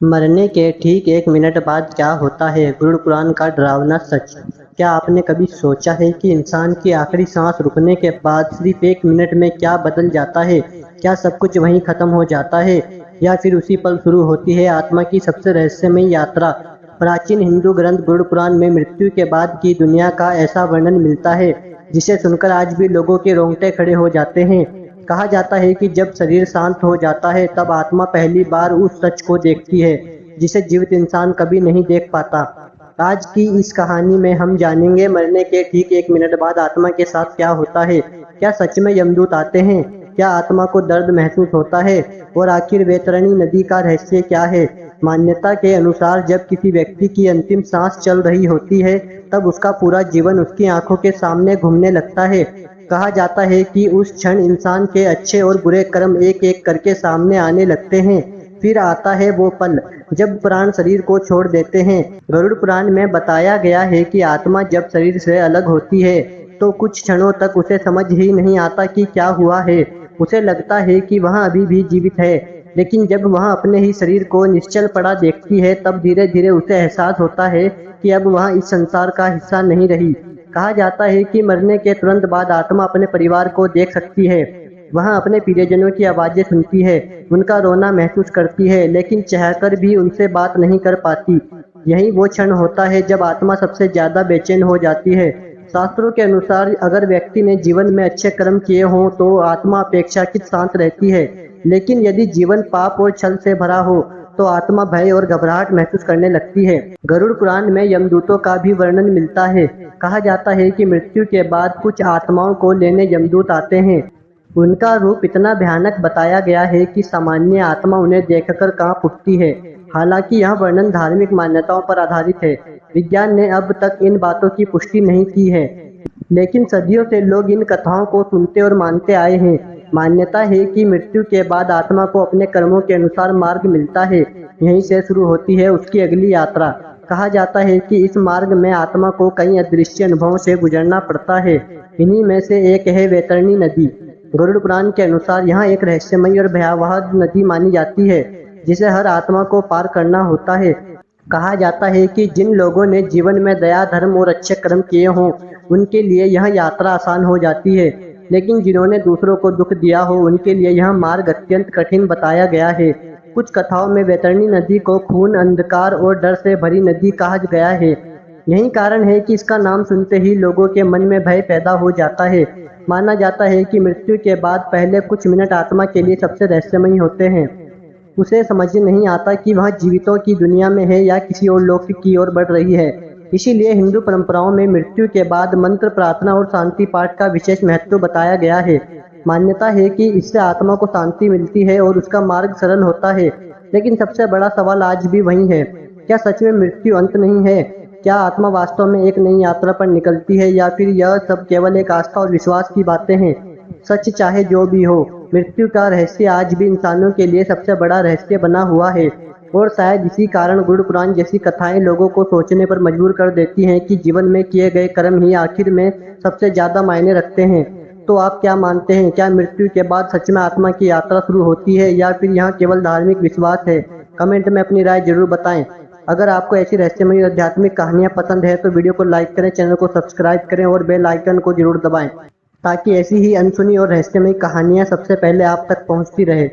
मरने के ठीक 1 मिनट बाद क्या होता है? गुरु कुरान का डरावना सच। क्या आपने कभी सोचा है कि इंसान की आखिरी सांस रुकने के बाद सिर्फ 1 मिनट में क्या बदल जाता है? क्या सब कुछ वहीं खत्म हो जाता है या फिर उसी पल शुरू होती है आत्मा की सबसे रहस्यमयी यात्रा? प्राचीन हिंदू ग्रंथ गुरु कुरान में मृत्यु के बाद की दुनिया का ऐसा वर्णन मिलता है जिसे सुनकर आज भी लोगों के रोंगटे खड़े हो जाते हैं। कहा जाता है कि जब शरीर शांत हो जाता है तब आत्मा पहली बार उस सच को देखती है जिसे जीवित इंसान कभी नहीं देख पाता। आज की इस कहानी में हम जानेंगे मरने के ठीक 1 मिनट बाद आत्मा के साथ क्या होता है। क्या सच में यमदूत आते हैं? क्या आत्मा को दर्द महसूस होता है? और आखिर वैतरणी नदी का रहस्य क्या है? मान्यता के अनुसार जब किसी व्यक्ति की अंतिम सांस चल रही होती है तब उसका पूरा जीवन उसकी आंखों के सामने घूमने लगता है। कहा जाता है कि उस क्षण इंसान के अच्छे और बुरे कर्म एक एक करके सामने आने लगते हैं। फिर आता है वो पल जब प्राण शरीर को छोड़ देते हैं। गरुड़ पुराण में बताया गया है कि आत्मा जब शरीर से अलग होती है तो कुछ क्षणों तक उसे समझ ही नहीं आता कि क्या हुआ है। उसे लगता है कि वह अभी भी जीवित है, लेकिन जब वह अपने ही शरीर को निश्चल पड़ा देखती है तब धीरे धीरे उसे एहसास होता है कि अब वह इस संसार का हिस्सा नहीं रही। कहा जाता है कि मरने के तुरंत बाद आत्मा अपने परिवार को देख सकती है। वह अपने प्रियजनों की आवाजें सुनती है, उनका रोना महसूस करती है, लेकिन चाहकर भी उनसे बात नहीं कर पाती। यही वो क्षण होता है जब आत्मा सबसे ज्यादा बेचैन हो जाती है। शास्त्रों के अनुसार अगर व्यक्ति ने जीवन में अच्छे कर्म किए हों तो आत्मा अपेक्षाकृत शांत रहती है, लेकिन यदि जीवन पाप और छल से भरा हो तो आत्मा भय और घबराहट महसूस करने लगती है। गरुड़ पुराण में यमदूतों का भी वर्णन मिलता है। कहा जाता है कि मृत्यु के बाद कुछ आत्माओं को लेने यमदूत आते हैं। उनका रूप इतना भयानक बताया गया है कि सामान्य आत्मा उन्हें देखकर कांप उठती है। हालांकि यह वर्णन धार्मिक मान्यताओं पर आधारित है। विज्ञान ने अब तक इन बातों की पुष्टि नहीं की है, लेकिन सदियों से लोग इन कथाओं को सुनते और मानते आए हैं। मान्यता है कि मृत्यु के बाद आत्मा को अपने कर्मों के अनुसार मार्ग मिलता है। यहीं से शुरू होती है उसकी अगली यात्रा। कहा जाता है कि इस मार्ग में आत्मा को कई अदृश्य अनुभवों से गुजरना पड़ता है। इन्हीं में से एक है वैतरणी नदी। गरुड़ पुराण के अनुसार यहाँ एक रहस्यमयी और भयावह नदी मानी जाती है जिसे हर आत्मा को पार करना होता है। कहा जाता है कि जिन लोगों ने जीवन में दया, धर्म और अच्छे कर्म किए हों उनके लिए यह यात्रा आसान हो जाती है, लेकिन जिन्होंने दूसरों को दुख दिया हो उनके लिए यह मार्ग अत्यंत कठिन बताया गया है। कुछ कथाओं में वैतरणी नदी को खून, अंधकार और डर से भरी नदी कहा गया है। यही कारण है कि इसका नाम सुनते ही लोगों के मन में भय पैदा हो जाता है। माना जाता है कि मृत्यु के बाद पहले कुछ मिनट आत्मा के लिए सबसे रहस्यमयी होते हैं। उसे समझ नहीं आता कि वह जीवितों की दुनिया में है या किसी और लोक की ओर बढ़ रही है। इसीलिए हिंदू परंपराओं में मृत्यु के बाद मंत्र, प्रार्थना और शांति पाठ का विशेष महत्व बताया गया है। मान्यता है कि इससे आत्मा को शांति मिलती है और उसका मार्ग सरल होता है। लेकिन सबसे बड़ा सवाल आज भी वही है, क्या सच में मृत्यु अंत नहीं है? क्या आत्मा वास्तव में एक नई यात्रा पर निकलती है या फिर यह सब केवल एक आस्था और विश्वास की बातें हैं? सच चाहे जो भी हो, मृत्यु का रहस्य आज भी इंसानों के लिए सबसे बड़ा रहस्य बना हुआ है। और शायद इसी कारण गुरु पुराण जैसी कथाएं लोगों को सोचने पर मजबूर कर देती हैं कि जीवन में किए गए कर्म ही आखिर में सबसे ज्यादा मायने रखते हैं। तो आप क्या मानते हैं? क्या मृत्यु के बाद सच में आत्मा की यात्रा शुरू होती है या फिर यह केवल धार्मिक विश्वास है? कमेंट में अपनी राय जरूर बताएं। अगर आपको ऐसी रहस्यमयी आध्यात्मिक कहानियां पसंद है तो वीडियो को लाइक करें, चैनल को सब्सक्राइब करें और बेल आइकन को जरूर दबाएं ताकि ऐसी ही अनसुनी और रहस्यमयी कहानियां सबसे पहले आप तक पहुंचती रहे।